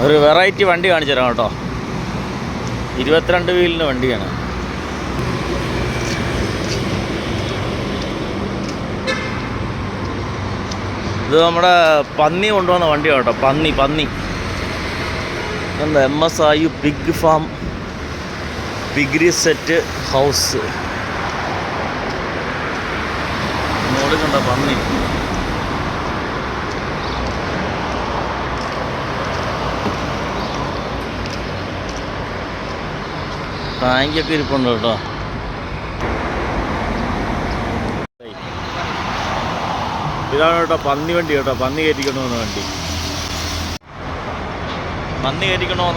ഒരു വെറൈറ്റി വണ്ടി കാണിച്ചു തരാം കേട്ടോ. 22 വീലിൻ്റെ വണ്ടിയാണ്. ഇത് നമ്മുടെ പന്നി കൊണ്ടുവന്ന വണ്ടിയാണ് കേട്ടോ. പന്നി എന്താ MSIU pig farm piggery set house. മോളിൽ കണ്ട പന്നി. ടാങ്കൊക്കെ ഇരിപ്പുണ്ട് കേട്ടോ. ഇതാണ് കേട്ടോ പന്നി വണ്ടി കേട്ടോ. പന്നി കയറ്റിക്കൊണ്ട് വന്ന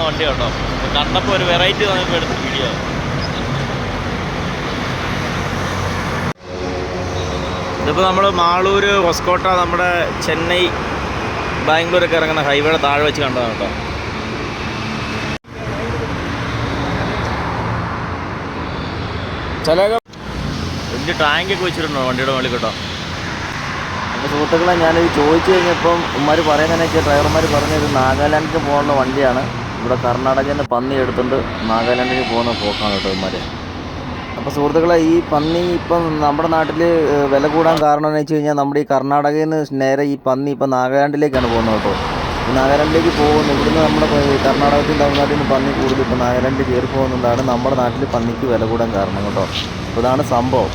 വണ്ടി കേട്ടോ. കണ്ടപ്പോൾ ഒരു വെറൈറ്റി നമുക്ക് എടുത്ത വീഡിയോ. ഇതിപ്പോൾ നമ്മൾ മാളൂർ ഹൊസ്കോട്ട നമ്മുടെ ചെന്നൈ ബാംഗ്ലൂരൊക്കെ ഇറങ്ങുന്ന ഹൈവേയുടെ താഴെ വെച്ച് കണ്ടതാണ് കേട്ടോ. ചില വലിയ ടാങ്കൊക്കെ വെച്ചിട്ടുണ്ടോ വണ്ടിയുടെ മുകളിൽ കേട്ടോ. അപ്പോൾ സുഹൃത്തുക്കളെ, ഞാനിത് ചോദിച്ചു കഴിഞ്ഞപ്പം ഉമ്മാർ പറയുന്നതെന്ന് വെച്ചാൽ ഡ്രൈവർമാർ പറഞ്ഞത് നാഗാലാൻഡിന് പോകുന്ന വണ്ടിയാണ്. ഇവിടെ കർണാടകയിൽ നിന്ന് പന്നി എടുത്തുകൊണ്ട് നാഗാലാൻഡിന് പോകുന്ന പോക്കാണ് കേട്ടോ ഉമ്മാർ. അപ്പോൾ സുഹൃത്തുക്കളെ, ഈ പന്നി ഇപ്പം നമ്മുടെ നാട്ടിൽ വില കൂടാൻ കാരണം എന്ന് വെച്ച് കഴിഞ്ഞാൽ നമ്മുടെ ഈ കർണാടകയിൽ നിന്ന് നേരെ ഈ പന്നി ഇപ്പം നാഗാലാൻഡിലേക്കാണ് പോകുന്നത് കേട്ടോ. നാഗാലാൻഡിലേക്ക് പോകുന്നു. ഇവിടുന്ന് നമ്മുടെ കർണാടകത്തിൽ തമിഴ്നാട്ടിൽ നിന്ന് പന്നി കൂടുതൽ ഇപ്പോൾ നാഗാലാൻഡിൽ കയറി പോകുന്നതാണ് നമ്മുടെ നാട്ടിൽ പന്നിക്ക് വില കൂടാൻ കാരണം കേട്ടോ. അപ്പോൾ ഇതാണ് സംഭവം.